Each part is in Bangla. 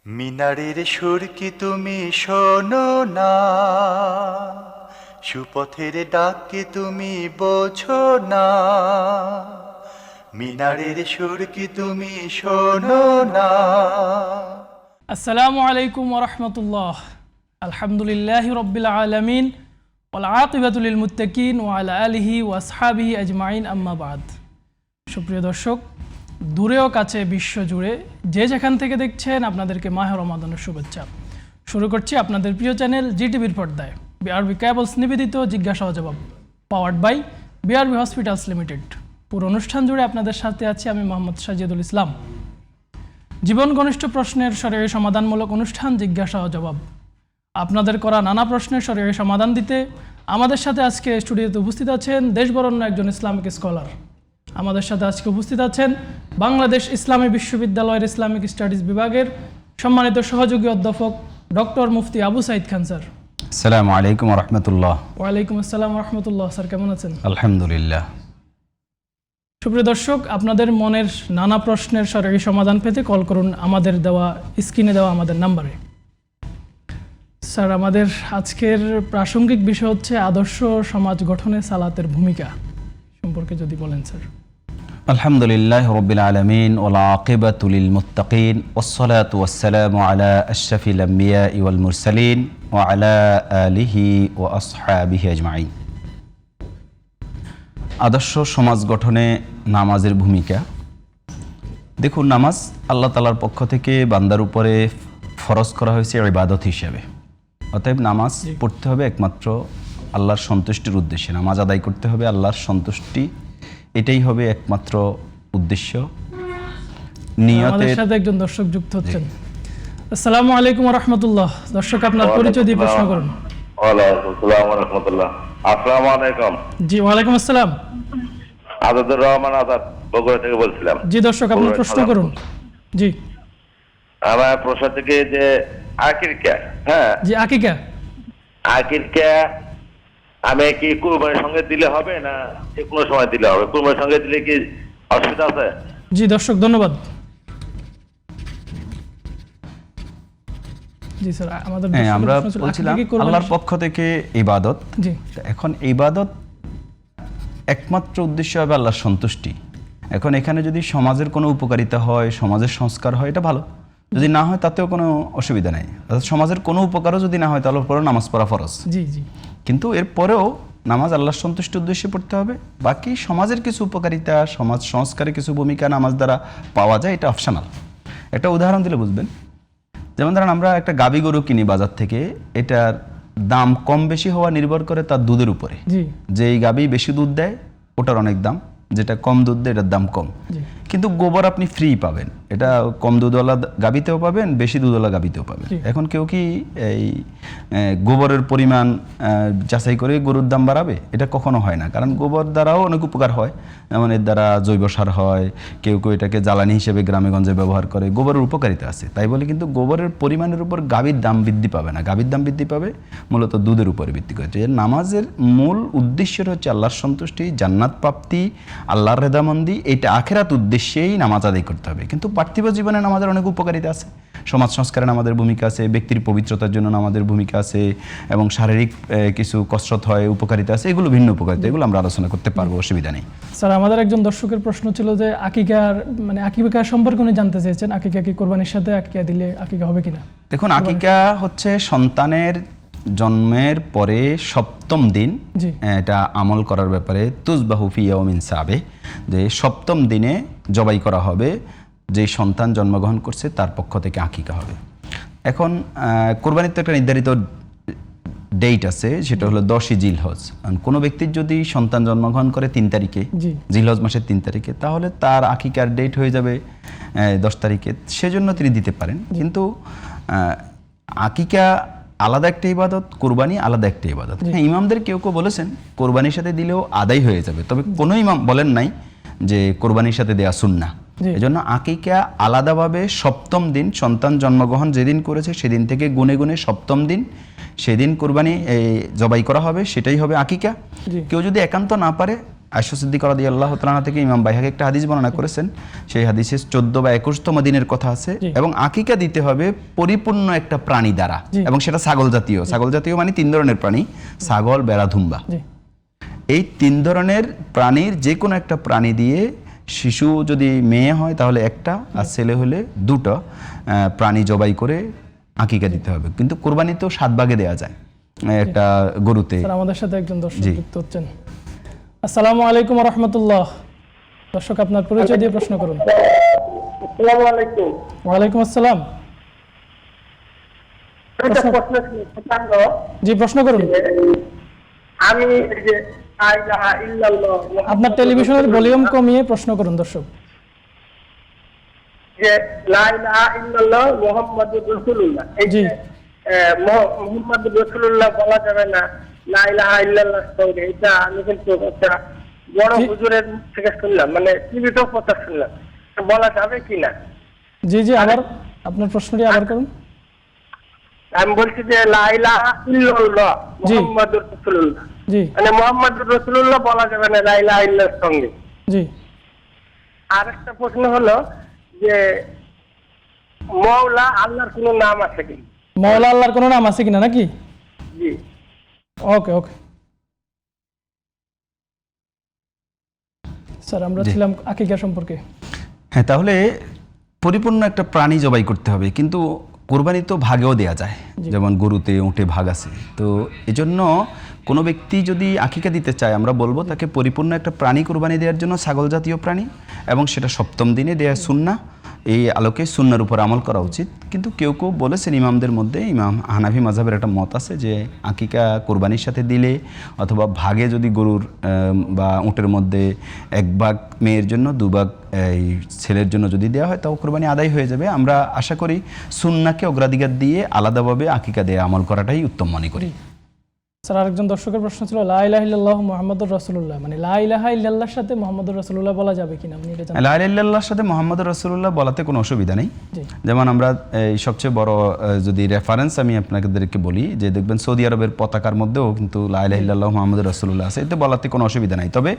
মিনারের সুর কি তুমি শোনো না, সুপথের ডাক কি তুমি বোঝো না। মিনারের সুর কি তুমি শোনো না। আসসালামু আলাইকুম ওরহমতুল্লাহ। আলহামদুলিল্লাহি রব্বিল আলামিন ওয়াল আকিবাতু লিল মুত্তাকিন ওয়া আলা আলিহি ওয়া আসহাবিহি আজমাইন, আম্মা বাদ। সুপ্রিয় দর্শক, দূরেও কাছে বিশ্বজুড়ে যে যেখান থেকে দেখছেন, আপনাদেরকে মাহে রমাদানের শুভেচ্ছা। শুরু করছি আপনাদের প্রিয় চ্যানেল জিটিভির পর্দায় বিআরবি কেবলস নিবেদিত জিজ্ঞাসা ও জবাব, powered by BRB hospitals limited. পুরো অনুষ্ঠান জুড়ে আপনাদের সাথে আছি আমি মোহাম্মদ সাজিদুল ইসলাম। জীবন ঘনিষ্ঠ প্রশ্নের শরীয়ী সমাধানমূলক অনুষ্ঠান জিজ্ঞাসা ও জবাব। আপনাদের করা নানা প্রশ্নের শরীয়ী সমাধান দিতে আমাদের সাথে আজকে স্টুডিওতে উপস্থিত আছেন দেশবরণ্য একজন ইসলামিক স্কলার। আমাদের সাথে আজকে উপস্থিত আছেন বাংলাদেশ ইসলামী বিশ্ববিদ্যালয়ের ইসলামিক স্টাডিজ বিভাগের সম্মানিত সহযোগী অধ্যাপক ডক্টর মুফতি আবু সাইদ খান স্যার। আসসালামু আলাইকুম ওয়া রাহমাতুল্লাহ। ওয়ালাইকুম আসসালাম ওয়া রাহমাতুল্লাহ। স্যার কেমন আছেন? আলহামদুলিল্লাহ। সুপ্রিয় দর্শক, আপনাদের মনের নানা প্রশ্নের সরকারি সমাধান পেতে কল করুন আমাদের দেওয়া স্ক্রিনে দেওয়া আমাদের নাম্বারে। স্যার, আমাদের আজকের প্রাসঙ্গিক বিষয় হচ্ছে আদর্শ সমাজ গঠনে সালাতের ভূমিকা সম্পর্কে যদি বলেন স্যার। আলহামদুলিল্লাহ রাব্বিল আলামিন ওয়াল আকিবাতু লিল মুত্তাকিন ওয়াসসালাতু ওয়াসসালামু আলা আশরাফিল আমবিয়া ওয়াল মুরসালিন ওয়া আলা আলিহি ওয়া আসহাবিহি আজমাইন। আদর্শ সমাজ গঠনে নামাজের ভূমিকা। দেখুন, নামাজ আল্লাহ তাআলার পক্ষ থেকে বান্দার উপরে ফরজ করা হয়েছে ইবাদত হিসেবে। অতএব নামাজ পড়তে হবে একমাত্র আল্লাহর সন্তুষ্টির উদ্দেশ্যে। নামাজ আদায় করতে হবে আল্লাহর সন্তুষ্টি, এটাই হবে একমাত্র উদ্দেশ্য। আমাদের সাথে একজন দর্শক যুক্ত হচ্ছেন। আসসালামু আলাইকুম ওয়া রাহমাতুল্লাহ। দর্শক, আপনার পরিচয় দিয়ে প্রশ্ন করুন। ওয়ালাইকুম আসসালাম ওয়া রাহমাতুল্লাহ। আসসালামু আলাইকুম। জি, ওয়ালাইকুম আসসালাম। আজাদুর রহমান আজাদ, বগুড়া থেকে বলছিলাম। জি দর্শক, আপনার প্রশ্ন করুন। জি, আমার প্রশ্ন থেকে যে আকিকা, হ্যাঁ জি আকিকা, আকিকা আমি কি কুরবানির সঙ্গে দিলে হবে না যে কোনো সময় দিলে হবে? কুরবানির সঙ্গে দিলে কি অসুবিধা আছে? জি দর্শক, ধন্যবাদ। জি স্যার, আমাদের আমরা বলছিলাম আল্লাহর পক্ষ থেকে ইবাদত। জি, এখন ইবাদত একমাত্র উদ্দেশ্য হবে আল্লাহর সন্তুষ্টি। এখন এখানে যদি সমাজের কোনো উপকারিতা হয়, সমাজের সংস্কার হয়, এটা ভালো। যদি না হয় তাতেও কোনো অসুবিধা নাই। অর্থাৎ সমাজের কোনো উপকারও যদি না হয় তাহলে পরে নামাজ পড়া ফরজ। জি জি, কিন্তু এরপরেও নামাজ আল্লাহর সন্তুষ্টির উদ্দেশ্যে পড়তে হবে। বাকি সমাজের কিছু উপকারিতা, সমাজ সংস্কারে কিছু ভূমিকা নামাজ দ্বারা পাওয়া যায়, এটা অপশনাল। একটা উদাহরণ দিলে বুঝবেন। যেমন ধরেন, আমরা একটা গাভী গরু কিনি বাজার থেকে, এটার দাম কম বেশি হওয়া নির্ভর করে তার দুধের উপরে। যে এই গাভী বেশি দুধ দেয় ওটার অনেক দাম, যেটা কম দুধ দেয় এটার দাম কম। কিন্তু গোবর আপনি ফ্রি পাবেন, এটা কম দুধওয়ালা গাভীতেও পাবেন, বেশি দুধওয়ালা গাভীতেও পাবেন। এখন কেউ কি এই গোবরের পরিমাণ যাচাই করে গরুর দাম বাড়াবে? এটা কখনো হয় না, কারণ গোবর দ্বারাও অনেক উপকার হয়। যেমন এর দ্বারা জৈব সার হয়, কেউ কেউ এটাকে জ্বালানি হিসেবে গ্রামে গঞ্জে ব্যবহার করে। গোবরের উপকারিতা আছে, তাই বলে কিন্তু গোবরের পরিমাণের উপর গাভীর দাম বৃদ্ধি পাবে না। গাভীর দাম বৃদ্ধি পাবে মূলত দুধের উপরে ভিত্তি করে। নামাজের মূল উদ্দেশ্যটা হচ্ছে আল্লাহর সন্তুষ্টি, জান্নাত প্রাপ্তি, আল্লাহর রেদামন্দি। এইটা আখিরাত উদ্দেশ্যেই নামাজ আদায় করতে হবে। কিন্তু পার্থিব জীবনে নামাজের অনেক উপকারিতা আছে। সমাজ সংস্কারে আমাদের ভূমিকা আছে, ব্যক্তির পবিত্রতার জন্য আমাদের ভূমিকা আছে, এবং শারীরিক কিছু কসরত হয়, উপকারিতা আছে। এগুলো ভিন্ন উপকারিতা, এগুলো আমরা আলোচনা করতে পারবো, অসুবিধা নেই। স্যার, আমাদের একজন দর্শকের প্রশ্ন ছিল যে আকিকার আকিকা সম্পর্কে উনি জানতে চেয়েছেন, আকিকা কি কোরবানির সাথে আকিকা দিলে আকিকা হবে কিনা? দেখুন, আকিকা হচ্ছে সন্তানের জন্মের পরে 7ম দিন, এটা আমল করার ব্যাপারে তুজবাহু ফি ইয়াউমিন সাবিহ, যে 7ম দিনে জবাই করা হবে। যে সন্তান জন্মগ্রহণ করছে তার পক্ষ থেকে আকিকা হবে। এখন কোরবানির তো একটা নির্ধারিত ডেট আছে, সেটা হলো 10ই জিলহজ। কোনো ব্যক্তির যদি সন্তান জন্মগ্রহণ করে 3 তারিখে, জিলহজ মাসের 3 তারিখে, তাহলে তার আকিকার ডেট হয়ে যাবে 10 তারিখে। সেজন্য তিনি দিতে পারেন। কিন্তু আকিকা আলাদা একটা ইবাদত, কোরবানি আলাদা একটা ইবাদত। হ্যাঁ, ইমামদের কেউ কেউ বলেছেন কোরবানির সাথে দিলেও আদায় হয়ে যাবে, তবে কোনো ইমাম বলেন নাই যে কোরবানির সাথে দেয়া সুন্নাহ। এজন্য আকিকা আলাদাভাবে 7ম দিন, সন্তান জন্মগ্রহণ যেদিন করেছে সেদিন থেকে গুনে গুনে 7ম দিন, সেদিন কোরবানি জবাই করা হবে, সেটাই হবে আকিকা। কেউ যদি একান্ত না পারে আয়েশা সিদ্দিকা রাদিয়াল্লাহু তাআলা থেকে ইমাম বাইহাকী একটা হাদিস বর্ণনা করেছেন, সেই হাদিসে 14 বা 21তম দিনের কথা আছে। এবং আকিকা দিতে হবে পরিপূর্ণ একটা প্রাণী দ্বারা, এবং সেটা ছাগল জাতীয়। ছাগল জাতীয় মানে 3 ধরনের প্রাণী, ছাগল, বেড়া, ধুম্বা। এই 3 ধরনের প্রাণীর যে কোনো একটা প্রাণী দিয়ে, শিশু যদি মেয়ে হয় তাহলে একটা, আর ছেলে হলে 2টো প্রাণী জবাই করে আকিকা দিতে হবে। কিন্তু কুরবানি তো 7 ভাগে দেওয়া যায় একটা গরুতে। স্যার আমাদের সাথে একজন দর্শক যুক্ত হচ্ছেন। আসসালামু আলাইকুম ওয়া রাহমাতুল্লাহ। দর্শক আপনার পরিচয় দিয়ে প্রশ্ন করুন। আসসালামু আলাইকুম। ওয়া আলাইকুম আসসালাম। একটা প্রশ্ন ছিল, প্রসঙ্গ। জি, প্রশ্ন করুন। আমি এই যে লা ইলাহা ইল্লাল্লাহ, আপনার টেলিভিশনের ভলিউম কমিয়ে প্রশ্ন করুন দর্শক। যে লা ইলাহা ইল্লাল্লাহ মুহাম্মাদুর রাসূলুল্লাহ, এই যে মুহাম্মাদুর রাসূলুল্লাহ বলা যাবে না লা ইলাহা ইল্লাল্লাহ সঙ্গে, এটা আমি কিন্তু একটা বড় হুজুরের মুখ থেকে শুনলাম, মানে টিভিতে কথা শুনলাম, বলা যাবে কিনা? জি জি, আবার আপনার প্রশ্নটি আবার করুন। আমি বলছি যে লা ইলাহা ইল্লাল্লাহ মুহাম্মাদুর রাসূলুল্লাহ, জি মানে মুহাম্মাদুর রাসূলুল্লাহ বলা যাবে না লা ইলাহা ইল্লাল্লাহর সঙ্গে। জি। আর একটা প্রশ্ন হলো যে মওলা আল্লাহর কোনো নাম আছে কি? মাওলা আল্লাহর কোনো নাম আছে কিনা নাকি? জি। ওকে ওকে স্যার, আমরা ছিলাম আকিকা সম্পর্কে। হ্যাঁ, তাহলে পরিপূর্ণ একটা প্রাণী জবাই করতে হবে, কিন্তু কোরবানি তো ভাগেও দেয়া যায়, যেমন গরুতে, উটে ভাগ আছে। তো এজন্য কোনো ব্যক্তি যদি আকিকা দিতে চায়, আমরা বলবো তাকে পরিপূর্ণ একটা প্রাণী কোরবানি দেওয়ার জন্য, ছাগল জাতীয় প্রাণী, এবং সেটা 7ম দিনে দেয়া সুন্নাহ। এই আলোকে সুন্নার উপর আমল করা উচিত। কিন্তু কেউ কেউ বলেছেন ইমামদের মধ্যে, ইমাম হানাফি মাযহাবের একটা মত আছে যে আকিকা কোরবানির সাথে দিলে, অথবা ভাগে যদি গরুর বা উটের মধ্যে 1 ভাগ মেয়ের জন্য, 2 ভাগ এই ছেলের জন্য যদি দেওয়া হয়, তাও কোরবানি আদায় হয়ে যাবে। আমরা আশা করি সুন্নাহকে অগ্রাধিকার দিয়ে আলাদাভাবে আকিকা দিয়ে আমল করাটাই উত্তম মনে করি। স্যার, আরেকজন দর্শকের প্রশ্ন ছিল লা ইলাহা ইল্লাল্লাহু মুহাম্মাদুর রাসূলুল্লাহ, মানে লা ইলাহা ইল্লাল্লাহর সাথে মুহাম্মাদুর রাসূলুল্লাহ বলা যাবে কিনা আপনি এটা জানেন? লা ইলাহা ইল্লাল্লাহর সাথে মুহাম্মাদুর রাসূলুল্লাহ বলাতে কোনো অসুবিধা নেই। যেমন আমরা এই সবচেয়ে বড় যদি রেফারেন্স আমি আপনাদেরকে বলি, যে দেখবেন সৌদি আরবের পতাকার মধ্যেও কিন্তু লা ইলাহা ইল্লাল্লাহু মুহাম্মাদুর রাসূলুল্লাহ আছে, এতে বলাতে কোনো অসুবিধা নাই। তবে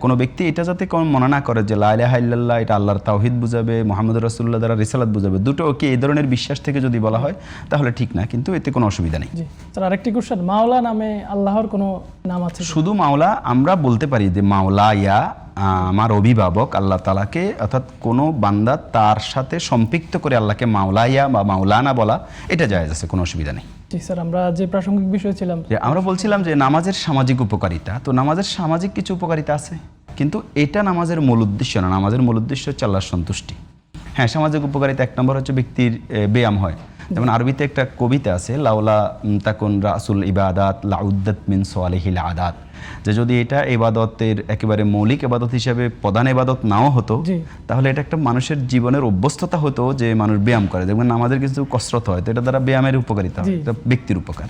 কোনো ব্যক্তি এটা যাতে মনে না করে যে লা ইলাহা ইল্লাল্লাহ এটা আল্লাহর তাওহীদ বুঝাবে, মুহাম্মাদুর রাসূলুল্লাহ দ্বারা রিসালাত বুঝাবে, দুটো কি এই ধরনের বিশ্বাস থেকে যদি বলা হয় তাহলে ঠিক না, কিন্তু এতে কোনো অসুবিধা নেই। জি স্যার, আরেকটি কোশ্চেন, মাওলা নামে আল্লাহর কোনো নাম আছে? শুধু মাওলা আমরা বলতে পারি যে মাওলা ইয়া আমার অভিভাবক আল্লাহ তাআলাকে, অর্থাৎ কোনো বান্দা তার সাথে সম্পৃক্ত করে আল্লাহকে মাওলা ইয়া বা মাওলানা বলা, এটা জায়েজ আছে, কোনো অসুবিধা নেই। জি স্যার, আমরা যে প্রাসঙ্গিক বিষয় ছিলাম, আমরা বলছিলাম যে নামাজের সামাজিক উপকারিতা। তো নামাজের সামাজিক কিছু উপকারিতা আছে, কিন্তু এটা নামাজের মূল উদ্দেশ্য না। নামাজের মূল উদ্দেশ্য হচ্ছে আল্লাহর সন্তুষ্টি। হ্যাঁ, সামাজিক উপকারিতা 1 নম্বর হচ্ছে ব্যক্তির ব্যায়াম হয়। যেমন আরবিতে একটা কবিতা আছে, লাউলা তাকুন রাসুল ইবাদাত লাউদ্দাত মিন সালিহিল আদাত, যে যদি এটা ইবাদতের একেবারে মৌলিক ইবাদত হিসেবে প্রধান ইবাদত নাও হতো, তাহলে এটা একটা মানুষের জীবনের অভ্যস্ততা হতো যে মানুষ ব্যায়াম করে। যেমন আমাদের কিছু কসরত হয়, তো এটা দ্বারা ব্যায়ামের উপকারিতা হয়, এটা ব্যক্তির উপকার।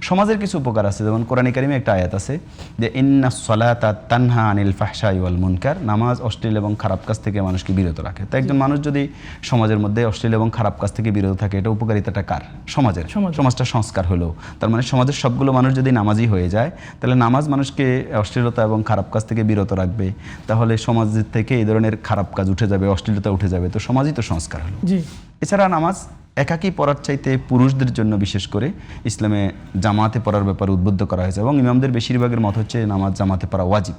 সমাজের কিছু উপকার আছে, যেমন কোরআনে কারিমে একটা আয়াত আছে যে ইন্নাস সালাতা তানহা আনিল ফাহশাই ওয়াল মুনকার, নামাজ অশ্লীল এবং খারাপ কাজ থেকে মানুষকে বিরত রাখে। তো একজন মানুষ যদি সমাজের মধ্যে অশ্লীল এবং খারাপ কাজ থেকে বিরত থাকে, এটা উপকারিতাটা কার? সমাজের। সমাজটা সংস্কার হলো, তার মানে সমাজের সবগুলো মানুষ যদি নামাজি হয়ে যায়, তাহলে নামাজ মানুষকে অশ্লীলতা এবং খারাপ কাজ থেকে বিরত রাখবে, তাহলে সমাজের থেকে এই ধরনের খারাপ কাজ উঠে যাবে, অশ্লীলতা উঠে যাবে, তো সমাজই তো সংস্কার হলো। এছাড়া নামাজ একাকী পড়ার চাইতে পুরুষদের জন্য বিশেষ করে ইসলামে জামাতে পড়ার ব্যাপারে উদ্বুদ্ধ করা হয়েছে, এবং ইমামদের বেশিরভাগের মত হচ্ছে নামাজ জামাতে পড়া ওয়াজিব।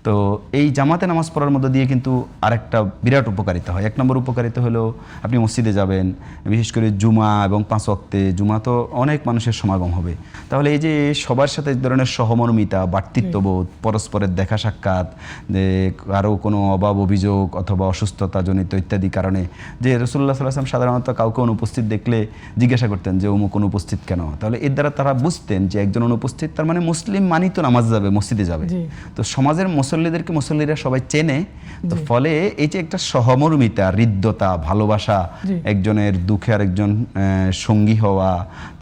তো এই জামাতে নামাজ পড়ার মধ্যে দিয়ে কিন্তু আরেকটা বিরাট উপকারিতা হয়। 1 নম্বর উপকারিতা হলো আপনি মসজিদে যাবেন, বিশেষ করে জুমা এবং 5 ওয়াক্তে জুমা তো অনেক মানুষের সমাগম হবে, তাহলে এই যে সবার সাথে এক ধরনের সহমর্মিতা, ভ্রাতৃত্ববোধ, পরস্পরের দেখা সাক্ষাৎ, যে কারো কোনো অভাব অভিযোগ অথবা অসুস্থতা জনিত ইত্যাদি কারণে, যে রাসূলুল্লাহ সাল্লাল্লাহু আলাইহি ওয়াসাল্লাম সাধারণত কাউকে অনুপস্থিত দেখলে জিজ্ঞাসা করতেন যে অমুক অনুপস্থিত কেন, তাহলে এর দ্বারা তারা বুঝতেন যে একজন অনুপস্থিত, তার মানে মুসলিম মানি তো নামাজ যাবে, মসজিদে যাবে। তো সমাজের মুসল্লিদেরকে মুসল্লিরা সবাই চেনে, তো ফলে এই যে একটা সহমর্মিতা, হৃদ্যতা, ভালোবাসা, একজনের দুঃখে আরেকজন সঙ্গী হওয়া,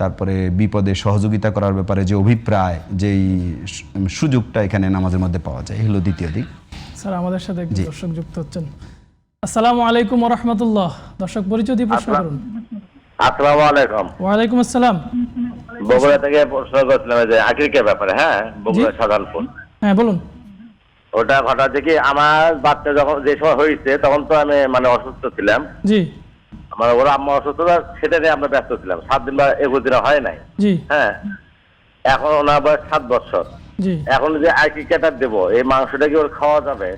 তারপরে বিপদে সহযোগিতা করার ব্যাপারে যে অভিপ্রায়, যেই সুযোগটা এখানে নামাজের মধ্যে পাওয়া যায়, হলো দ্বিতীয় দিক। স্যার, আমাদের সাথে একজন দর্শক যুক্ত হচ্ছেন। আসসালামু আলাইকুম ওয়া রাহমাতুল্লাহ। দর্শক পরিচয় দিয়ে প্রশ্ন করুন। আসসালামু আলাইকুম। ওয়া আলাইকুম আসসালাম। বগুড়া থেকে প্রশ্ন করছিলাম যে আকিকার ব্যাপারে। হ্যাঁ, বগুড়া সাধারণপুর। হ্যাঁ বলুন। ওটা ঘটাচ্ছে কি, আমার বাচ্চা যখন যে সময় হয়েছে তখন তো আমি মানে অসুস্থ ছিলাম, জি আমার ওর আম্মা অসুস্থতা, সেটা নিয়ে আমরা ব্যস্ত ছিলাম। 7 দিন বা 21 দিন হয় নাই। জি হ্যাঁ, এখন ওনার বয়স 7 বছর। জি এখন যে আকিকাটা দেবো, এই মাংসটা কি ওর খাওয়া যাবে?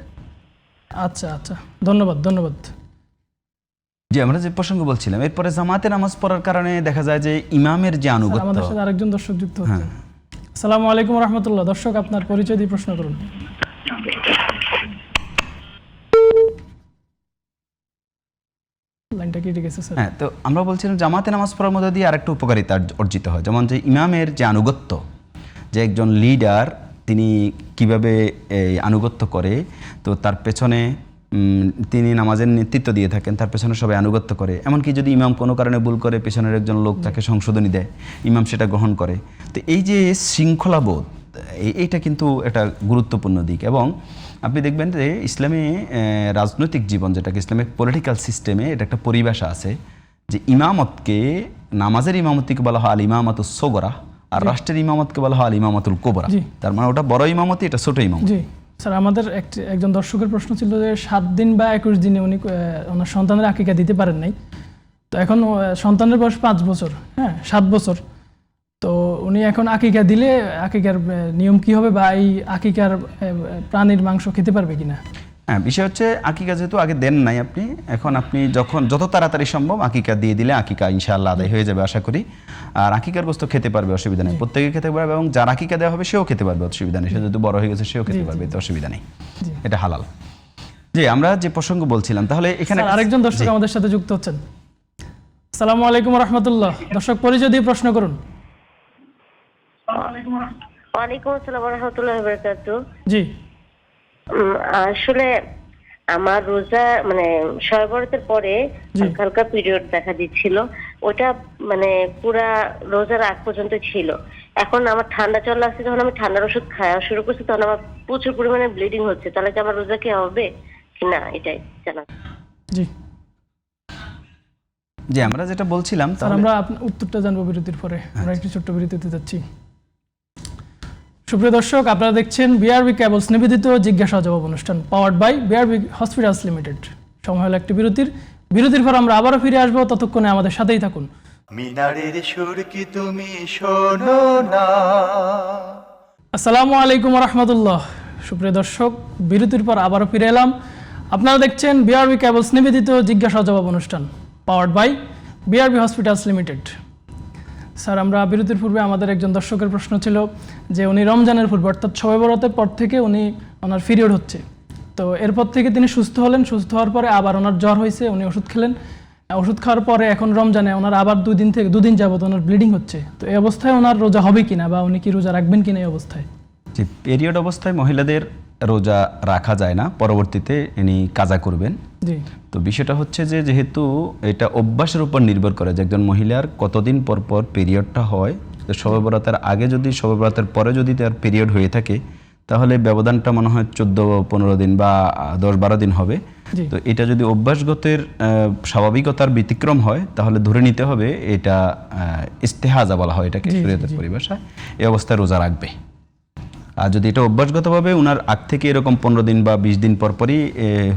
আচ্ছা আচ্ছা, ধন্যবাদ ধন্যবাদ। যে আমরা যে প্রসঙ্গ বলছিলাম, এরপরে জামাতে নামাজ পড়ার কারণে দেখা যায় যে ইমামের যে স্যার, আনুগত্য। আমাদের সাথে আরেকজন দর্শক যুক্ত হচ্ছে। আসসালামু আলাইকুম রহমতুল্লাহ। দর্শক, আপনার পরিচয় দিয়ে প্রশ্ন করুন। লাইনটা কেটে গেছে স্যার। হ্যাঁ, তো আমরা বলছিলাম জামাতে নামাজ পড়ার মধ্যে দিয়ে আরেকটা উপকারিতা অর্জিত হয়, যেমন যে ইমামের যে আনুগত্য, যে একজন লিডার তিনি কিভাবে এই আনুগত্য করে, তো তার পেছনে তিনি নামাজের নেতৃত্ব দিয়ে থাকেন, তার পেছনে সবাই আনুগত্য করে। এমনকি যদি ইমাম কোনো কারণে ভুল করে, পেছনের একজন লোক তাকে সংশোধনী দেয়, ইমাম সেটা গ্রহণ করে। তো এই যে শৃঙ্খলাবোধ, এইটা কিন্তু একটা গুরুত্বপূর্ণ দিক। এবং আপনি দেখবেন যে ইসলামী রাজনৈতিক জীবন, যেটাকে ইসলামিক পলিটিক্যাল সিস্টেমে এটা একটা পরিভাষা আছে যে ইমামতকে, নামাজের ইমামতিকে বলা হয় আল ইমামাতুস সোগরা, আর রাষ্ট্রের ইমামতকে বলা হয় আল ইমামাতুল কোবরা। তার মানে ওটা বড় ইমামতি, এটা ছোট ইমামতি। জি স্যার, আমাদের একজন দর্শকের প্রশ্ন ছিল যে 7 দিন বা 21 দিনে উনি ওনার সন্তানের আকিকা দিতে পারেন নাই। তো এখন সন্তানের বয়স 5 বছর, হ্যাঁ 7 বছর। তো উনি এখন আকিকা দিলে আকিকার নিয়ম কি হবে, বা এই আকিকার প্রাণীর মাংস খেতে পারবে কিনা? হ্যাঁ, বিষয় হচ্ছে আকিকা যেহেতু আগে দেন নাই আপনি, এখন আপনি যত তাড়াতাড়ি সম্ভব আকিকা দিয়ে দিলে আকিকা ইনশাআল্লাহ আদায় হয়ে যাবে আশা করি। আর আকিকার গোস্ত খেতে পারবে, অসুবিধা নেই, প্রত্যেকে খেতে পারবে, এবং যার আকিকা দেওয়া হবে সেও খেতে পারবে, অসুবিধা নেই। সে যেহেতু বড় হয়ে গেছে সেও খেতে পারবে, এতে অসুবিধা নেই, এটা হালাল। জি, আমরা যে প্রসঙ্গ বলছিলাম, তাহলে এখানে আরেকজন দর্শক আমাদের সাথে যুক্ত হচ্ছেন। আসসালামু আলাইকুম রহমতুল্লাহ। দর্শক, পরিচয় দিয়ে প্রশ্ন করুন। ওয়ালাইকুম আসসালাম রহমতুল্লাহ বারাকাতুহু। জি, আসলে আমার রোজা মানে শবে বরাতের পরে হালকা পিরিয়ড দেখা দিচ্ছিল, ওটা মানে পুরা রোজার আগ পর্যন্ত ছিল। এখন আমার ঠান্ডা চলে আসছে, যখন আমি ঠান্ডার ওষুধ খাওয়া শুরু করছি তখন আমার প্রচুর পরিমাণে ব্লিডিং হচ্ছে। তাহলে কি আমার রোজা কি হবে কি না, এটাই জানা। জি যে আমরা যেটা বলছিলাম, স্যার আমরা উত্তরটা জানবো বিরতির পরে। আমরা একটি ছোট্ট বিরতিতে যাচ্ছি। সুপ্রিয় দর্শক, আপনারা দেখছেন বিআরবি কেবলস নিবেদিত জিজ্ঞাসা জবাব অনুষ্ঠান, powered by BRB hospitals limited. সময় হলো একটি বিরতির পর আমরা আবারও ফিরে আসবো, ততক্ষণে আমাদের সাথেই থাকুন। মিনারের সুর কি তুমি শোনো না? আসসালামু আলাইকুম রহমতুল্লাহ। সুপ্রিয় দর্শক, বিরতির পর আবারও ফিরে এলাম। আপনারা দেখছেন বিআরবি কেবলস নিবেদিত জিজ্ঞাসা জবাব অনুষ্ঠান, powered by BRB hospitals limited. Sir, আমরা বিরতির পূর্বে আমাদের একজন দর্শকের প্রশ্ন ছিল যে উনি রমজানের পূর্বে অর্থাৎ শবে বরাতের পর থেকে ওনার পিরিয়ড হচ্ছে, তো এরপর থেকে তিনি সুস্থ হলেন। সুস্থ হওয়ার পরে আবার ওনার জ্বর হয়েছে, উনি ওষুধ খেলেন। ওষুধ খাওয়ার পরে এখন রমজানে ওনার আবার 2 দিন যাবত ওনার ব্লিডিং হচ্ছে। তো এই অবস্থায় ওনার রোজা হবে কিনা, বা উনি কি রোজা রাখবেন কিনা এই অবস্থায়? যে পিরিয়ড অবস্থায় মহিলাদের রোজা রাখা যায় না, পরবর্তীতে ইনি কাজা করবেন। জি, তো বিষয়টা হচ্ছে যে যেহেতু এটা অভ্যাসের উপর নির্ভর করে যে একজন মহিলার কতদিন পর পর পিরিয়ডটা হয়, তো শবে বরাতের আগে যদি, শবে বরাতের পরে যদি তার পিরিয়ড হয়ে থাকে, তাহলে ব্যবধানটা মনে হয় 14-15 দিন বা 10-12 দিন হবে। তো এটা যদি অভ্যাসগতের স্বাভাবিকতার ব্যতিক্রম হয়, তাহলে ধরে নিতে হবে এটা ইস্তেহাজা বলা হয় এটাকে শরীয়তের পরিভাষায়। এই অবস্থায় রোজা রাখবে। আর যদি এটা অভ্যাসগতভাবে ওনার আগ থেকে এরকম 15 দিন বা 20 দিন পরপরই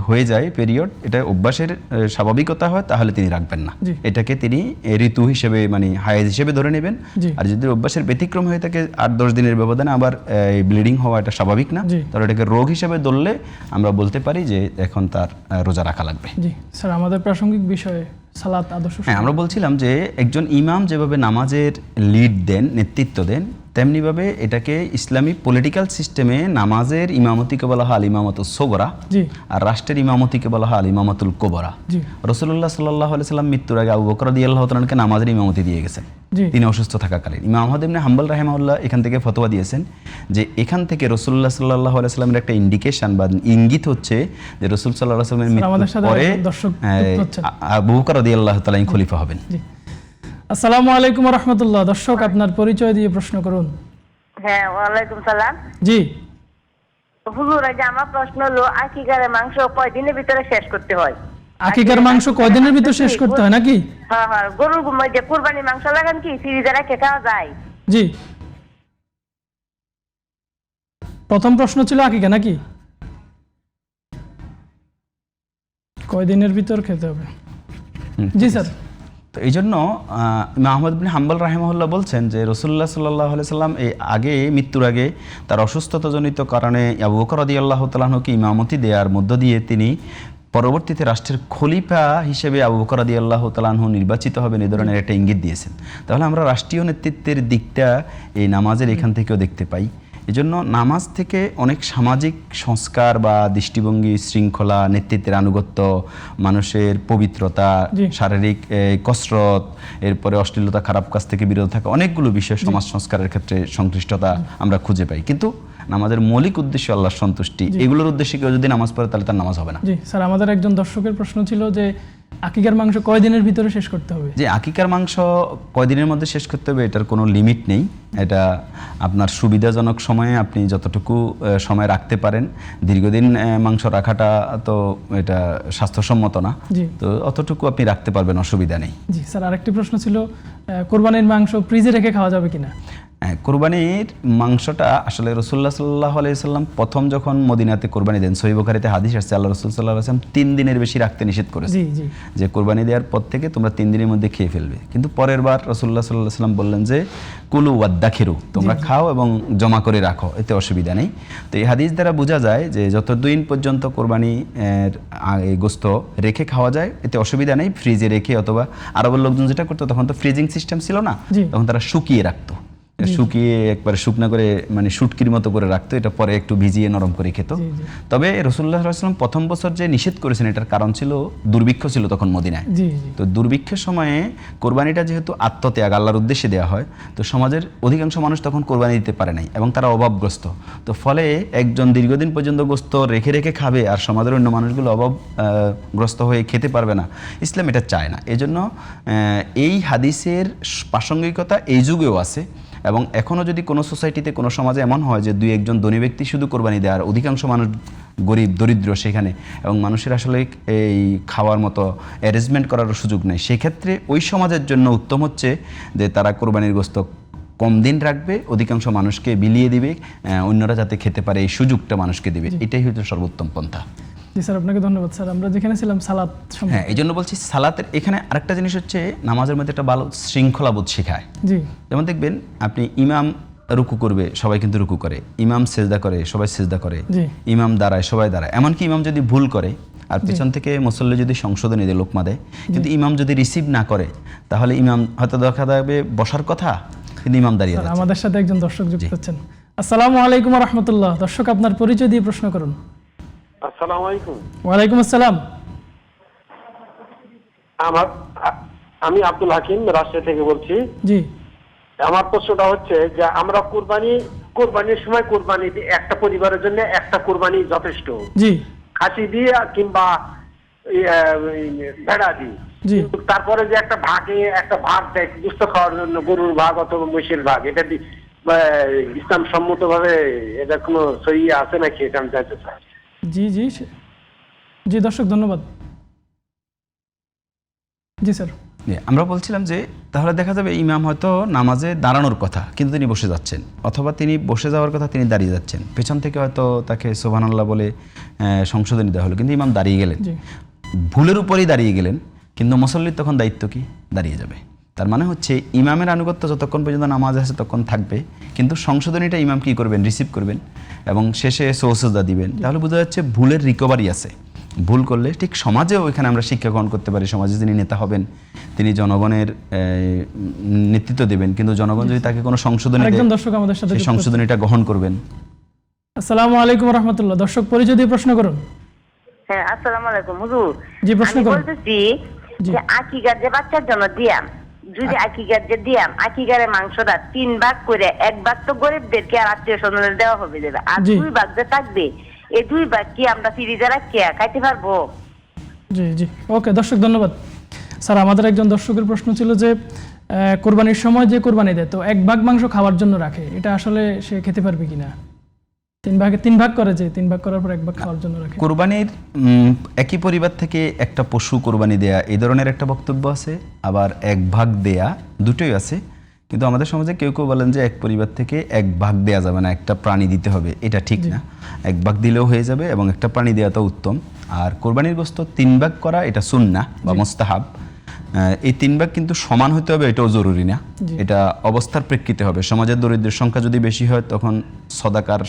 হয়ে যায় পিরিয়ড, এটা অভ্যাসের স্বাভাবিকতা হয়, তাহলে তিনি রাখবেন না। এটাকে তিনি ঋতু হিসেবে মানে হায়েজ হিসেবে ধরে নেবেন। আর যদি অভ্যাসের ব্যতিক্রম হয়ে থাকে 8-10 দিনের ব্যবধানে আবার ব্লিডিং হওয়া, এটা স্বাভাবিক না, তাহলে এটাকে রোগ হিসেবে ধরলে আমরা বলতে পারি যে এখন তার রোজা রাখা লাগবে। জি স্যার, আমাদের প্রাসঙ্গিক বিষয়ে সালাত আদর্শ। হ্যাঁ, আমরা বলছিলাম যে একজন ইমাম যেভাবে নামাজের লিড দেন, নেতৃত্ব দেন, তেমনিভাবে এটাকে ইসলামী পলিটিক্যাল সিস্টেমে নামাজের ইমামতিকে বলা হয় আল ইমামাতুস সোগরা, আর রাষ্ট্রের ইমামতিকে বলা হয় আল ইমামাতুল কোবরা। রাসূলুল্লাহ সাল্লাল্লাহু আলাইহি সাল্লাম মৃত্যুর আগে আবু বকর রাদিয়াল্লাহু তাআলা কে নামাজের ইমামতি দিয়ে গেছেন তিনি অসুস্থ থাকাকালীন। ইমাম আহমদ ইবনে হাম্বল রাহিমাহুল্লাহ এখান থেকে ফতোয়া দিয়েছেন যে এখান থেকে রাসূলুল্লাহ সাল্লাল্লাহু আলাইহি সাল্লামের একটা ইন্ডিকেশন বা ইঙ্গিত হচ্ছে যে রাসূল সাল্লাল্লাহু আলাইহি সাল্লামের মৃত্যুর পরে আবু বকর রাদিয়াল্লাহু তাআলা খলিফা হবেন। আসসালামু আলাইকুম রহমতুল্লাহ। দর্শক, আপনার পরিচয় দিয়ে প্রশ্ন করুন। হ্যাঁ, ওয়ালাইকুম সালাম। জি হুজুর, এই যে আমার প্রশ্ন হলো আকিকার মাংস কয়দিনের ভিতরে শেষ করতে হয়? আকিকার মাংস কয়দিনের ভিতরে শেষ করতে হয় নাকি? হ্যাঁ হ্যাঁ, গরুর মধ্যে কুরবানি মাংস লাগান কি ফ্রিজে রেখে খাওয়া যায়? জি, প্রথম প্রশ্ন ছিল আকিকা নাকি? কয়দিনের ভিতর খেতে হবে? জি স্যার। তো এই জন্য ইমাম আহমদ বিন হাম্বল রাহিমাহুল্লাহ বলছেন যে রাসূলুল্লাহ সাল্লাল্লাহু আলাইহি সাল্লাম এই মৃত্যুর আগে তার অসুস্থতাজনিত কারণে আবু বকর রাদিয়াল্লাহু তাআলা আনহুকে ইমামতি দেওয়ার মধ্য দিয়ে তিনি পরবর্তীতে রাষ্ট্রের খলিফা হিসেবে আবু বকর রাদিয়াল্লাহু তাআলা আনহু নির্বাচিত হবেন এই ধরনের একটা ইঙ্গিত দিয়েছেন। তাহলে আমরা রাষ্ট্রীয় নেতৃত্বের দিকটা এই নামাজের এখান থেকেও দেখতে পাই। এজন্য নামাজ থেকে অনেক সামাজিক সংস্কার বা দৃষ্টিভঙ্গি, শৃঙ্খলা, নেতৃত্বের আনুগত্য, মানুষের পবিত্রতা, শারীরিক কসরত, এরপরে অশ্লীলতা, খারাপ কাজ থেকে বিরত থাকা, অনেকগুলো বিষয় সমাজ সংস্কারের ক্ষেত্রে সংশ্লিষ্টতা আমরা খুঁজে পাই। কিন্তু নামাজের মৌলিক উদ্দেশ্য আল্লাহর সন্তুষ্টি, এগুলোর উদ্দেশ্যে কেউ যদি নামাজ পড়ে তাহলে তার নামাজ হবে না। জি স্যার, আমাদের একজন দর্শকের প্রশ্ন ছিল যে আকিকার মাংস কয়দিনের ভিতরে শেষ করতে হবে? যে আকিকার মাংস কয়দিনের মধ্যে শেষ করতে হবে এটার কোনো লিমিট নেই। এটা আপনার সুবিধাজনক সময়ে আপনি যতটুকু সময় রাখতে পারেন। দীর্ঘদিন মাংস রাখাটা তো এটা স্বাস্থ্যসম্মত না, তো অতটুকু আপনি রাখতে পারবেন, অসুবিধা নেই। জি স্যার, আরেকটি প্রশ্ন ছিল কোরবানির মাংস ফ্রিজে রেখে খাওয়া যাবে কিনা? কোরবানির মাংসটা আসলে রাসূলুল্লাহ সাল্লাল্লাহু আলাইহি সাল্লাম প্রথম যখন মদিনাতে কোরবানি দেন, সহিহ বুখারীতে হাদিস আসছে, আল্লাহ রাসূল সাল্লাল্লাহু আলাইহি সাল্লাম 3 দিনের বেশি রাখতে নিষেধ করেছেন, যে কোরবানি দেওয়ার পর থেকে তোমরা 3 দিনের মধ্যে খেয়ে ফেলবে। কিন্তু পরের বার রাসূলুল্লাহ সাল্লাল্লাহু আলাইহি সাল্লাম বললেন যে কুলু ওয়াদ্দাখিরু, তোমরা খাও এবং জমা করে রাখো, এতে অসুবিধা নেই। তো এই হাদিস দ্বারা বোঝা যায় যে যতদিন পর্যন্ত কোরবানি গোস্ত রেখে খাওয়া যায় এতে অসুবিধা নেই, ফ্রিজে রেখে, অথবা আরবের লোকজন যেটা করতো তখন তো ফ্রিজিং সিস্টেম ছিল না, তখন তারা শুকিয়ে রাখতো, শুকিয়ে একবারে শুকনা করে মানে শুটকির মতো করে রাখতো, এটা পরে একটু ভিজিয়ে নরম করে খেত। তবে রাসূলুল্লাহ সাল্লাল্লাহু আলাইহি ওয়াসাল্লাম প্রথম বছর যে নিষেধ করেছেন এটার কারণ ছিল দুর্ভিক্ষ ছিল তখন মদিনায়। তো দুর্ভিক্ষের সময়ে কোরবানিটা যেহেতু আত্মত্যাগ, আল্লাহর উদ্দেশ্যে দেওয়া হয়, তো সমাজের অধিকাংশ মানুষ তখন কোরবানি দিতে পারে নাই এবং তারা অভাবগ্রস্ত। তো ফলে একজন দীর্ঘদিন পর্যন্ত গোস্ত রেখে রেখে খাবে আর সমাজের অন্য মানুষগুলো অভাবগ্রস্ত হয়ে খেতে পারবে না, ইসলাম এটা চায় না। এজন্য এই হাদিসের প্রাসঙ্গিকতা এই যুগেও আছে। এবং এখনও যদি কোনো সোসাইটিতে, কোনো সমাজে এমন হয় যে 2-1 ধনী ব্যক্তি শুধু কোরবানি দেয় আর অধিকাংশ মানুষ গরিব দরিদ্র সেখানে, এবং মানুষের আসলে এই খাওয়ার মতো অ্যারেঞ্জমেন্ট করার সুযোগ নেই, সেক্ষেত্রে ওই সমাজের জন্য উত্তম হচ্ছে যে তারা কোরবানির গোস্ত কম দিন রাখবে, অধিকাংশ মানুষকে বিলিয়ে দিবে, অন্যরা যাতে খেতে পারে এই সুযোগটা মানুষকে দিবে, এটাই হচ্ছে সর্বোত্তম পন্থা। জি স্যার, আপনাকে ধন্যবাদ। স্যার, আমরা যেখানে ছিলাম সালাত, হ্যাঁ, এই জন্য বলছি সালাতের এখানে আরেকটা জিনিস হচ্ছে নামাজের মধ্যে একটা ভালো শৃঙ্খলাবোধ শেখায়। জি, যেমন দেখবেন আপনি ইমাম রুকু করবে, সবাই কিন্তু রুকু করে, ইমাম সেজদা করে, সবাই সেজদা করে, ইমাম দাঁড়ায়, সবাই দাঁড়ায়। এমনকি ইমাম যদি ভুল করে আর পিছন থেকে মুসল্লি যদি সংশোধনী দেয়, লোকমা দেয়, কিন্তু ইমাম যদি রিসিভ না করে তাহলে ইমাম হয়তো দেখা যাবে বসার কথা, কিন্তু ইমাম দাঁড়িয়ে যাচ্ছে। আমাদের সাথে একজন দর্শক যুক্ত হচ্ছেন। আসসালামু আলাইকুম ওয়া রাহমাতুল্লাহ। দর্শক, আপনার পরিচয় দিয়ে প্রশ্ন করুন। আসসালামু আলাইকুম। ওয়ালাইকুম আসসালাম। আমি আব্দুল হাকিম রাজশাহী থেকে বলছি। জি, আমার প্রশ্নটা হচ্ছে যে আমরা কোরবানির সময় কোরবানি একটা পরিবারের জন্য একটা কোরবানি যথেষ্ট, জি, খাসি দিয়ে কিংবা ভেড়া দিয়ে, তারপরে যে একটা ভাগ দেয় দুস্থ খাওয়ার জন্য, গরুর ভাগ অথবা মহিষের ভাগ, এটা ইসলাম সম্মত ভাবে এটা কোনো সহি আছে নাকি, এটা আমি জানতে চাই। জি জি জি দর্শক, ধন্যবাদ। জি স্যার, আমরা বলছিলাম যে তাহলে দেখা যাবে ইমাম হয়তো নামাজে দাঁড়ানোর কথা কিন্তু তিনি বসে যাচ্ছেন, অথবা তিনি বসে যাওয়ার কথা তিনি দাঁড়িয়ে যাচ্ছেন, পেছন থেকে হয়তো তাকে সুবহানাল্লাহ বলে সংশোধনী দেওয়া হলো, কিন্তু ইমাম দাঁড়িয়ে গেলেন, ভুলের উপরেই দাঁড়িয়ে গেলেন, কিন্তু মুসল্লির তখন দায়িত্ব কি? দাঁড়িয়ে যাবে। তার মানে হচ্ছে ইমামের আনুগত্য যতক্ষণ পর্যন্ত নামাজ আছে ততক্ষণ থাকবে, কিন্তু সংশোধনীটা ইমাম কি করবেন? রিসিভ করবেন এবং শেষে সুজদা দিবেন। তাহলে বোঝা যাচ্ছে ভুলের রিকভারি আছে। ভুল করলে ঠিক সমাজেও এখানে আমরা শিক্ষা গ্রহণ করতে পারি। সমাজে যিনি নেতা হবেন তিনি জনগণের নেতৃত্ব দেবেন, কিন্তু জনগণ যদি তাকে কোনো সংশোধনী দেয় সেই সংশোধনীটা গ্রহণ করবেন। আসসালামু আলাইকুম ওয়া রাহমাতুল্লাহ। দর্শক, পরিচয় দিয়ে প্রশ্ন করুন। হ্যাঁ, আসসালামু আলাইকুম হুজুর। জি, প্রশ্ন করুন। বলতেছি যে আকিকার যে বাচ্চার জন্য দিয়াম, যদি আকিকার যে দিয়াম, আকিকারের মাংসটা 3 ভাগ করে 1 ভাগ তো গরিবদেরকে আর আত্মীয় স্বজনদের দেওয়া হবে, আর 2 ভাগ যে থাকবে এই 2 ভাগ কি আমরা ফ্রিজে রাখি খাইতে পারবো? জি জি, ওকে দর্শক, ধন্যবাদ। স্যার, আমাদের একজন দর্শকের প্রশ্ন ছিল যে কোরবানির সময় যে কোরবানি দেয় তো 1 ভাগ মাংস খাওয়ার জন্য রাখে, এটা আসলে সে খেতে পারবে কিনা? 3 ভাগ করে, যে 3 ভাগ করার পর 1 ভাগ খাওয়ার জন্য রাখে। কোরবানির একই পরিবার থেকে একটা পশু কোরবানি দেয়া এই ধরনের একটা বক্তব্য আছে, আবার 1 ভাগ দেয়া দুটোই আছে, কিন্তু আমাদের সমাজে কেউ কেউ বলেন যে এক পরিবার থেকে 1 ভাগ দেওয়া যাবে না, একটা প্রাণী দিতে হবে। এটা ঠিক না, 1 ভাগ দিলেও হয়ে যাবে এবং একটা প্রাণী দেওয়াটা উত্তম। আর কোরবানির গোশত 3 ভাগ করা এটা সুন্নাহ বা মুস্তাহাব। এই 3 ভাগ কিন্তু সমান হতে হবে, এটাও জরুরি না, এটা অবস্থার প্রেক্ষিতে হবে। সমাজের দরিদ্রের সংখ্যা যদি বেশি হয় তখন সদাকার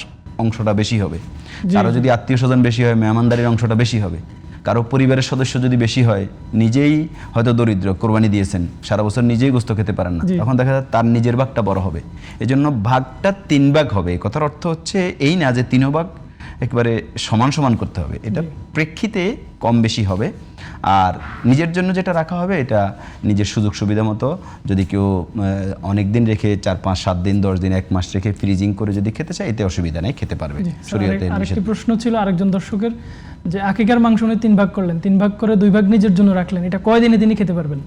অংশটা বেশি হবে, কারো যদি আত্মীয় স্বজন বেশি হয় মেহমানদারির অংশটা বেশি হবে, কারো পরিবারের সদস্য যদি বেশি হয়, নিজেই হয়তো দরিদ্র, কোরবানি দিয়েছেন, সারা বছর নিজেই গোশত খেতে পারেন না, তখন দেখা যায় তার নিজের ভাগটা বড় হবে। এই জন্য ভাগটা 3 ভাগ হবে। কথার অর্থ হচ্ছে এই না যে 3 ভাগ একেবারে সমান সমান করতে হবে, এটা প্রেক্ষিতে কম বেশি হবে। আর নিজের জন্য যেটা রাখা হবে এটা নিজের সুযোগ সুবিধা মতো, যদি কেউ অনেক দিন রেখে 4, 5, 7 দিন, 10 দিন, 1 মাস রেখে ফ্রিজিং করে যদি খেতে চায় এতে অসুবিধা নেই, খেতে পারবে। শরীয়তে আরেকটি প্রশ্ন ছিল আরেকজন দর্শকের, যে আকিকার মাংস উনি 3 ভাগ করলেন, 3 ভাগ করে 2 ভাগ নিজের জন্য রাখলেন, এটা কয়দিনে তিনি খেতে পারবেন?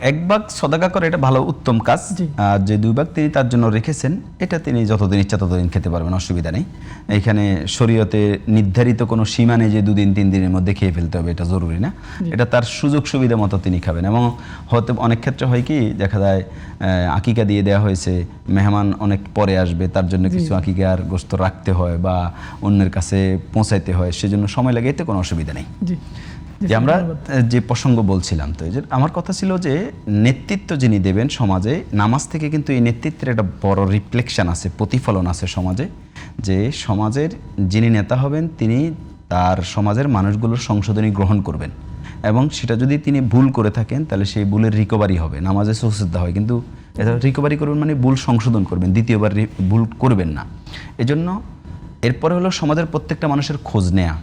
1 ভাগ সদাকা করে, এটা ভালো উত্তম কাজ। আর যে 2 ভাগ তিনি তার জন্য রেখেছেন, এটা তিনি যতদিন ইচ্ছা ততদিন খেতে পারবেন, অসুবিধা নেই। এখানে শরীয়তে নির্ধারিত কোনো সীমা নেই যে 2 দিন 3 দিনের মধ্যে খেয়ে ফেলতে হবে, এটা জরুরি না। এটা তার সুযোগ সুবিধা মতো তিনি খাবেন। এবং হয়তো অনেক ক্ষেত্রে হয় কি, দেখা যায় আকিকা দিয়ে দেওয়া হয়েছে, মেহমান অনেক পরে আসবে, তার জন্য কিছু আকিকার গোশত রাখতে হয় বা অন্যের কাছে পৌঁছাইতে হয়, সেজন্য সময় লাগে, এতে কোনো অসুবিধা নেই। যে আমরা যে প্রসঙ্গ বলছিলাম, তো এই যে আমার কথা ছিল যে নেতৃত্ব যিনি দেবেন সমাজে, নামাজ থেকে কিন্তু এই নেতৃত্বের একটা বড় রিফ্লেকশন আছে, প্রতিফলন আছে সমাজে। যে সমাজের যিনি নেতা হবেন তিনি তার সমাজের মানুষগুলোর সংশোধনী গ্রহণ করবেন, এবং সেটা যদি তিনি ভুল করে থাকেন তাহলে সেই ভুলের রিকভারি হবে। নামাজে সুজদা হয়, কিন্তু এটা রিকভারি করবেন মানে ভুল সংশোধন করবেন, দ্বিতীয়বার ভুল করবেন না। এজন্য এরপরে হলো সমাজের প্রত্যেকটা মানুষের খোঁজ নেয়া,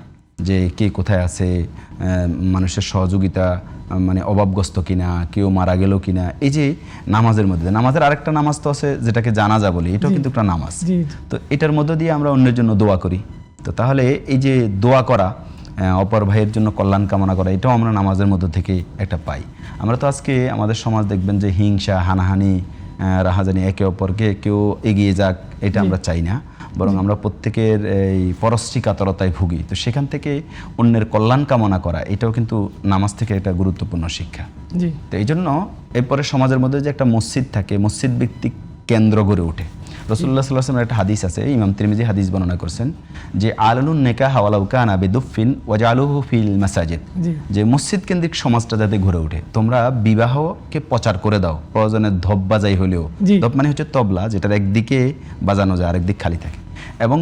যে কে কোথায় আছে, মানুষের সহযোগিতা মানে অভাবগ্রস্ত কিনা, কেউ মারা গেল কিনা। এই যে নামাজের মধ্যে, নামাজের আরেকটা নামাজ তো আছে যেটাকে জানাজা বলি, এটাও কিন্তু একটা নামাজ। তো এটার মধ্য দিয়ে আমরা অন্যের জন্য দোয়া করি। তো তাহলে এই যে দোয়া করা, অপর ভাইয়ের জন্য কল্যাণ কামনা করা, এটাও আমরা নামাজের মধ্য থেকে একটা পাই। আমরা তো আজকে আমাদের সমাজ দেখবেন যে হিংসা, হানাহানি, রাহাজানি, একে অপরকে কেউ এগিয়ে যাক, এটা আমরা চাই না, বরং আমরা প্রত্যেকের এই পরশ্রী কাতরতায় ভুগি। তো সেখান থেকে অন্যের কল্যাণ কামনা করা, এটাও কিন্তু নামাজ থেকে একটা গুরুত্বপূর্ণ শিক্ষা। তো এই জন্য এরপরে সমাজের মধ্যে যে একটা মসজিদ থাকে, মসজিদ ভিত্তিক কেন্দ্র গড়ে ওঠে। রাসূলুল্লাহ সাল্লাল্লাহু আলাইহি ওয়াসাল্লামের একটা হাদিস আছে, ইমাম তিরমিজি হাদিস বর্ণনা করেছেন, যে আলানুন নিকাহ ওয়ালাউ কানা বিদুফিন ওয়াজআলুহু ফিল মাসাজিদ, যে মসজিদ কেন্দ্রিক সমাজটা যাতে গড়ে ওঠে, তোমরা বিবাহকে প্রচার করে দাও, প্রয়োজনে ধপ বাজাই হলেও। ধপ মানে হচ্ছে তবলা, যেটার একদিকে বাজানো যায় আরেকদিক খালি থাকে, এবং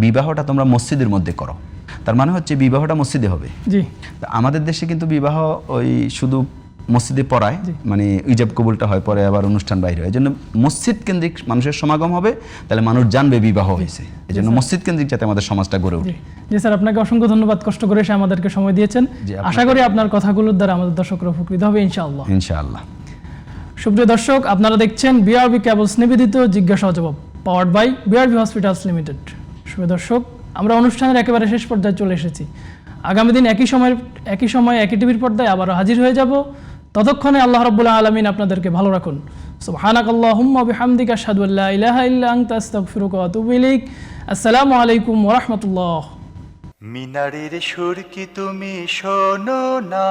বিবাহটা তোমরা মসজিদের মধ্যে করো। তার মানে হচ্ছে বিবাহটা মসজিদে হবে। আমাদের দেশে কিন্তু বিবাহ ওই শুধু মসজিদে পড়ায়, মানে ইজাব কবুলটা হয়, পরে আবার অনুষ্ঠান বাইরে হয়। এই জন্য মসজিদ কেন্দ্রিক মানুষের সমাগম হবে, তাহলে মানুষ জানবে বিবাহ হয়েছে। এই জন্য মসজিদ কেন্দ্রিক যাতে আমাদের সমাজটা গড়ে ওঠে। জি স্যার, আপনাকে অসংখ্য ধন্যবাদ, কষ্ট করে এসে আমাদেরকে সময় দিয়েছেন। আশা করি আপনার কথাগুলোর দ্বারা আমাদের দর্শকরা উপকৃত হবে ইনশাআল্লাহ। ইনশাআল্লাহ। সুপ্রিয় দর্শক, আপনারা দেখছেন বিআরবি কেবলস নিবেদিত জিজ্ঞাসা ও জবাব, powered by BRB hospitals limited. সুপ্রিয় দর্শক, আমরা অনুষ্ঠানের একেবারে শেষ পর্যায়ে চলে এসেছি। আগামী দিন একই সময় একই টিভির পর্দায় আবারও হাজির হয়ে যাব। ততক্ষণে আল্লাহ রাব্বুল আলামিন আপনাদেরকে ভালো রাখুন। সুবহানাকাল্লাহুম্মা বিহামদিকা আশহাদু আল্লা ইলাহা ইল্লা আনতা আস্তাগফিরুকা ওয়া আতুবু ইলাইক। আসসালামু আলাইকুম ওয়া রাহমাতুল্লাহ। মিনারের সুর কি তুমি শোনো না?